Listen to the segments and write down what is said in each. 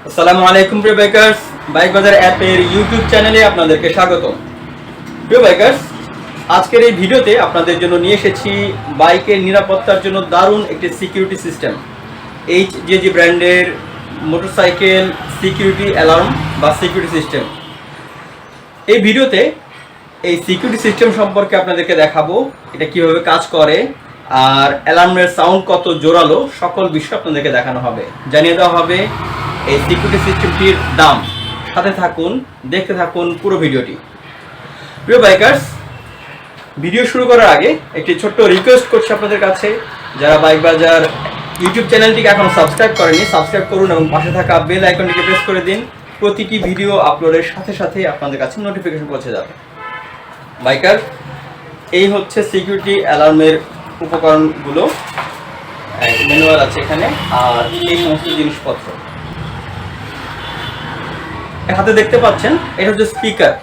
আসসালামু আলাইকুম প্রিয় বাইকার্স, বাইক বাজার অ্যাপের ইউটিউব চ্যানেলে আপনাদেরকে স্বাগত। প্রিয় বাইকার্স, আজকের এই ভিডিওতে আপনাদের জন্য নিয়ে এসেছি বাইকের নিরাপত্তার জন্য দারুণ একটি সিকিউরিটি সিস্টেম, HJG ব্র্যান্ডের মোটরসাইকেল সিকিউরিটি অ্যালার্ম বা সিকিউরিটি সিস্টেম। এই ভিডিওতে এই সিকিউরিটি সিস্টেম সম্পর্কে আপনাদেরকে দেখাবো, এটা কিভাবে কাজ করে আর অ্যালার্মের সাউন্ড কত জোরালো, সকল বিষয় আপনাদেরকে দেখানো হবে, জানিয়ে দেওয়া হবে এই সিকিউরিটি সিস্টেমটির দাম। সাথে থাকুন, দেখতে থাকুন পুরো ভিডিওটি। প্রিয় বাইকার্স, ভিডিও শুরু করার আগে একটি ছোট্ট রিকোয়েস্ট করছি আপনাদের কাছে, যারা বাইক বাজার ইউটিউব চ্যানেলটিকে এখন সাবস্ক্রাইব করেনি, সাবস্ক্রাইব করুন এবং পাশে থাকা বেল আইকনটিকে প্রেস করে দিন। প্রতিটি ভিডিও আপলোডের সাথে সাথে আপনাদের কাছে নোটিফিকেশন পৌঁছে যাবে। বাইকার, এই হচ্ছে সিকিউরিটি অ্যালার্মের উপকরণগুলো, ম্যানুয়াল আছে এখানে, আর এই সমস্ত জিনিসপত্র হাতে দেখতে পাচ্ছেন। এটা হচ্ছে স্পিকার,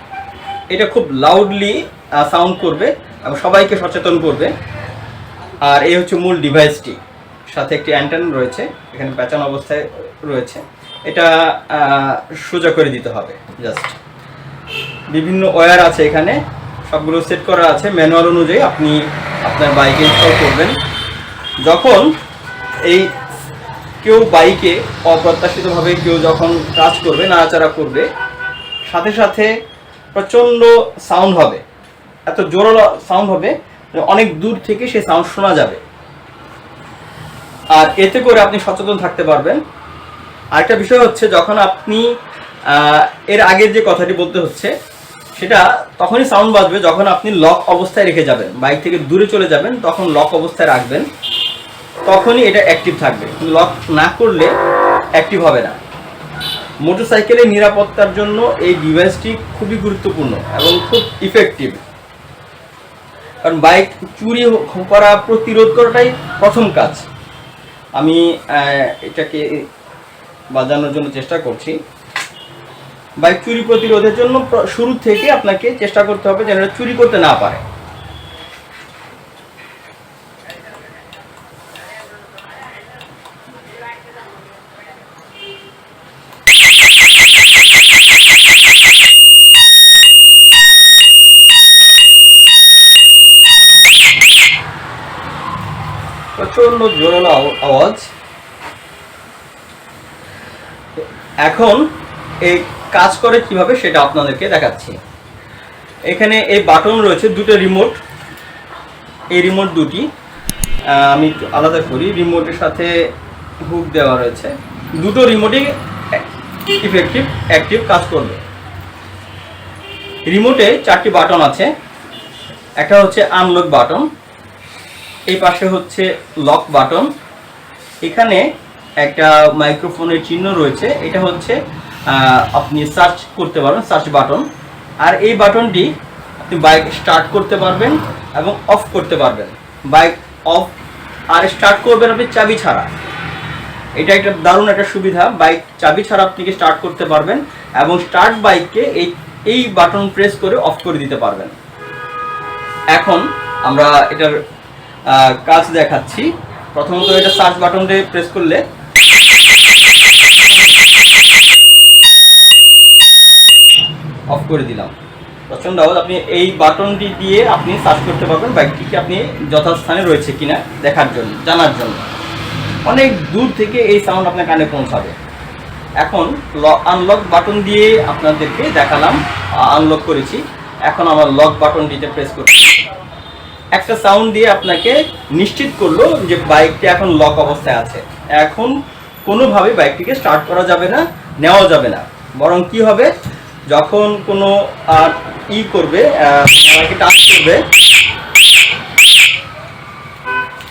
এটা খুব লাউডলি সাউন্ড করবে এবং সবাইকে সচেতন করবে। আর এই হচ্ছে মূল ডিভাইসটি, সাথে একটি অ্যান্টেনা রয়েছে, এখানে প্যাঁচানো অবস্থায় রয়েছে, এটা সোজা করে দিতে হবে জাস্ট। বিভিন্ন ওয়্যার আছে এখানে, সবগুলো সেট করা আছে ম্যানুয়াল অনুযায়ী। আপনি আপনার বাইকে ইনস্টল করবেন। যখন এই কেউ বাইকে অপ্রত্যাশিতভাবে কেউ যখন কাজ করবে, নাড়াচাড়া করবে, সাথে সাথে প্রচণ্ড সাউন্ড হবে, এত জোরালো সাউন্ড হবে, অনেক দূর থেকে সেই সাউন্ড শোনা যাবে। আর এতে করে আপনি সচেতন থাকতে পারবেন। আরেকটা বিষয় হচ্ছে, যখন আপনি এর আগের যে কথাটি বলতে হচ্ছে, সেটা তখনই সাউন্ড বাজবে যখন আপনি লক অবস্থায় রেখে যাবেন, বাইক থেকে দূরে চলে যাবেন, তখন লক অবস্থায় রাখবেন, তখনই এটা অ্যাক্টিভ থাকবে। লক না করলে অ্যাক্টিভ হবে না। মোটরসাইকেলের নিরাপত্তার জন্য এই ডিভাইসটি খুবই গুরুত্বপূর্ণ এবং খুব ইফেক্টিভ। কারণ বাইক চুরি করা প্রতিরোধ করাটাই প্রথম কাজ। আমি এটাকে বাজানোর জন্য চেষ্টা করছি। বাইক চুরি প্রতিরোধের জন্য শুরু থেকে আপনাকে চেষ্টা করতে হবে যেন এটা চুরি করতে না পারে। প্রচন্ড জোরালো আওয়াজ। এখন এই কাজ করে কিভাবে সেটা আপনাদেরকে দেখাচ্ছি। এখানে এই বাটন রয়েছে, দুটো রিমোট, এই রিমোট দুটি আমি একটু আলাদা করি। রিমোটের সাথে হুক দেওয়া রয়েছে, দুটো রিমোটই ইফেক্টিভ অ্যাক্টিভ কাজ করবে। রিমোটে 4টি বাটন আছে। একটা হচ্ছে আনলক বাটন, এই পাশে হচ্ছে লক বাটন, এখানে একটা মাইক্রোফোনের চিহ্ন রয়েছে, এটা হচ্ছে আপনি সার্চ করতে পারবেন, সার্চ বাটন। আর এই বাটনটি আপনি বাইক স্টার্ট করতে পারবেন এবং অফ করতে পারবেন। বাইক অফ আর স্টার্ট করবেন আপনি চাবি ছাড়া। এটা একটা দারুণ একটা সুবিধা, বাইক চাবি ছাড়া আপনি স্টার্ট করতে পারবেন এবং স্টার্ট বাইককে এই বাটন প্রেস করে অফ করে দিতে পারবেন। এখন আমরা এটার কাজ দেখাচ্ছি। প্রথমত এটা সার্চ বাটনটা প্রেস করলে অফ করে দিলাম, প্রচন্ড আওয়াজ। আপনি এই বাটনটি দিয়ে আপনি সার্চ করতে পারবেন বাইকটিকে আপনি যথাস্থানে রয়েছে কিনা দেখার জন্য, জানার জন্য। অনেক দূর থেকে এই সাউন্ড আপনার কানে পৌঁছাবে। এখন আনলক বাটন দিয়ে আপনাদেরকে দেখালাম, আনলক করেছি। এখন আমার লক বাটনটিতে প্রেস করছি, একটা সাউন্ড দিয়ে আপনাকে নিশ্চিত করলো যে বাইকটি এখন লক অবস্থায় আছে। এখন কোনোভাবে বাইকটিকে স্টার্ট করা যাবে না, নেওয়া যাবে না। বরং কি হবে, যখন কোনো করবে, টাচ করবে,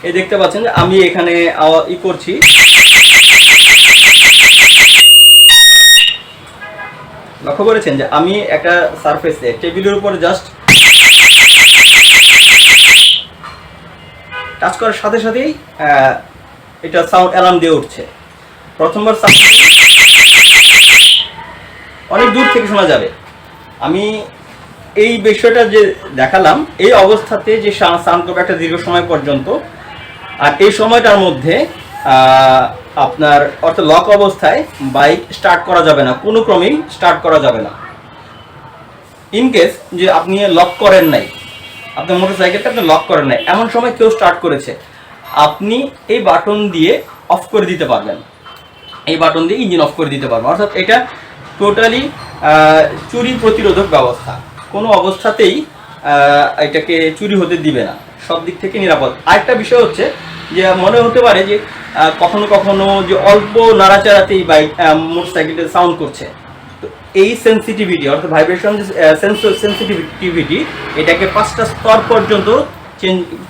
এই দেখতে পাচ্ছেন যে আমি এখানে করছি, লক্ষ্য করেছেন যে আমি একটা সারফেসে টেবিলের উপর জাস্ট টাচ করার সাথে সাথেই এটা সাউন্ড অ্যালার্ম দিয়ে উঠছে। প্রথমবার সাউন্ড অনেক দূর থেকে শোনা যাবে। আমি এই বিষয়টা যে দেখালাম, এই অবস্থাতে যে সাউন্ড করবে একটা দীর্ঘ সময় পর্যন্ত, আর এই সময়টার মধ্যে আপনার অর্থাৎ লক অবস্থায় বাইক স্টার্ট করা যাবে না, কোনো ক্রমেই স্টার্ট করা যাবে না। ইন কেস যে আপনি লক করেন নাই, আপনার মোটরসাইকেলটা আপনি লক করেন নাই, এমন সময় কেউ স্টার্ট করেছে, আপনি এই বাটন দিয়ে অফ করে দিতে পারবেন, এই বাটন দিয়ে ইঞ্জিন অফ করে দিতে পারবেন। অর্থাৎ এটা টোটালি চুরি প্রতিরোধক ব্যবস্থা, কোনো অবস্থাতেই এটাকে চুরি হতে দিবে না, সব দিক থেকে নিরাপদ। আরেকটা বিষয় হচ্ছে যে মনে হতে পারে যে কখনো কখনো যে অল্প নাড়াচাড়াতেই বাইক মোটরসাইকেলটা সাউন্ড করছে, তো এই সেন্সিটিভিটি অর্থাৎ ভাইব্রেশন সেন্সিটিভিটি এটাকে 5টা স্তর পর্যন্ত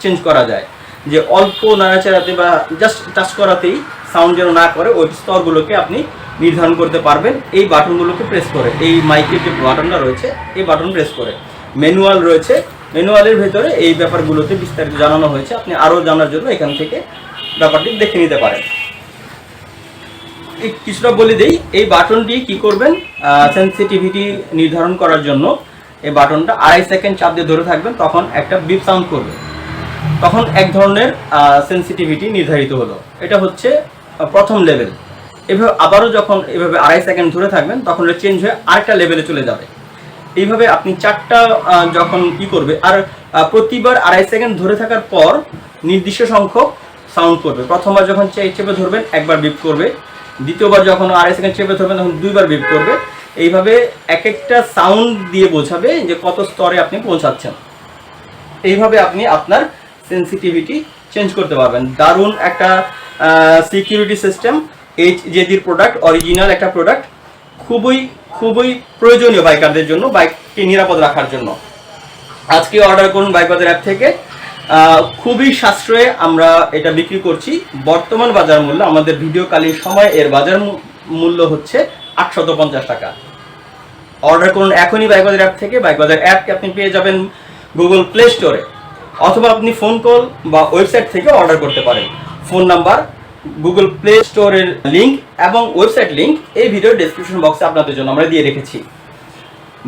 চেঞ্জ করা যায়, যে অল্প নাড়াচাড়াতে বা জাস্ট টাচ করাতেই সাউন্ড যেন না করে, ওই স্তরগুলোকে আপনি নির্ধারণ করতে পারবেন এই বাটনগুলোকে প্রেস করে। এই মাইকের যে বাটনটা রয়েছে এই বাটন প্রেস করে। ম্যানুয়াল রয়েছে, ম্যানুয়ালের ভেতরে এই ব্যাপারগুলোতে বিস্তারিত জানানো হয়েছে, আপনি আরও জানার জন্য এখান থেকে ব্যাপারটি দেখে নিতে পারেন। কিছুটা বলে দেই, এই বাটনটি কি করবেন, সেন্সিটিভিটি নির্ধারণ করার জন্য এই বাটনটা 2.5 সেকেন্ড চাপ দিয়ে ধরে থাকবেন, তখন একটা বিপ সাউন্ড করবে, তখন এক ধরনের সেন্সিটিভিটি নির্ধারিত হলো। এটা হচ্ছে প্রথম লেভেল। এভাবে আবারও যখন এভাবে 2.5 সেকেন্ড ধরে থাকবেন তখন এটা চেঞ্জ হয়ে আরেকটা লেভেলে চলে যাবে। এইভাবে আপনি 4টা যখন কি করবে, আর প্রতিবার 2.5 সেকেন্ড ধরে থাকার পর নির্দিষ্ট সংখ্যক সাউন্ড করবে। প্রথমবার যখন চেপে ধরবেন একবার বিপ করবে, দ্বিতীয়বার যখন 2.5 সেকেন্ড চেপে ধরবেন তখন 2বার বিপ করবে। এইভাবে এক একটা সাউন্ড দিয়ে বোঝাবে যে কত স্তরে আপনি পৌঁছাচ্ছেন। এইভাবে আপনি আপনার সেন্সিটিভিটি চেঞ্জ করতে পারবেন। দারুণ একটা সিকিউরিটি সিস্টেম, HJGর প্রোডাক্ট, অরিজিনাল একটা প্রোডাক্ট, খুবই খুবই প্রয়োজনীয় বাইকারদের জন্য, বাইককে নিরাপদ রাখার জন্য। আজকে অর্ডার করুন বাইক বাজার অ্যাপ থেকে, খুবই সাশ্রয়ে আমরা এটা বিক্রি করছি। বর্তমান বাজার মূল্য, আমাদের ভিডিওকালীন সময় এর বাজার মূল্য হচ্ছে 850 টাকা। অর্ডার করুন এখনই বাইক বাজার অ্যাপ থেকে। বাইক বাজার অ্যাপকে আপনি পেয়ে যাবেন গুগল প্লে স্টোরে, অথবা আপনি ফোন কল বা ওয়েবসাইট থেকে অর্ডার করতে পারেন। ফোন নাম্বার, গুগল প্লে স্টোরের লিঙ্ক এবং ওয়েবসাইট লিঙ্ক এই ভিডিওর ডেসক্রিপশন বক্সে আপনাদের জন্য আমরা দিয়ে রেখেছি।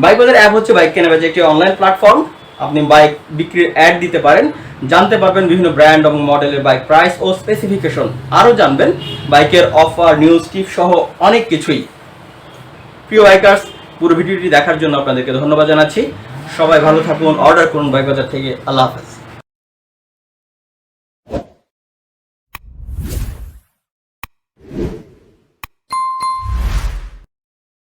বাইক বাজার অ্যাপ হচ্ছে বাইক কেনাবেচা একটি অনলাইন প্ল্যাটফর্ম। আপনি বাইক বিক্রির অ্যাড দিতে পারেন, জানতে পারবেন বিভিন্ন ব্র্যান্ড এবং মডেলের বাইক প্রাইস ও স্পেসিফিকেশন, আরও জানবেন বাইকের অফার, নিউজ, টিপ সহ অনেক কিছুই। প্রিয় বাইকার্স, পুরো ভিডিওটি দেখার জন্য আপনাদেরকে ধন্যবাদ জানাচ্ছি। সবাই ভালো থাকুন, অর্ডার করুন বাইক বাজার থেকে। আল্লাহ হাফেজ।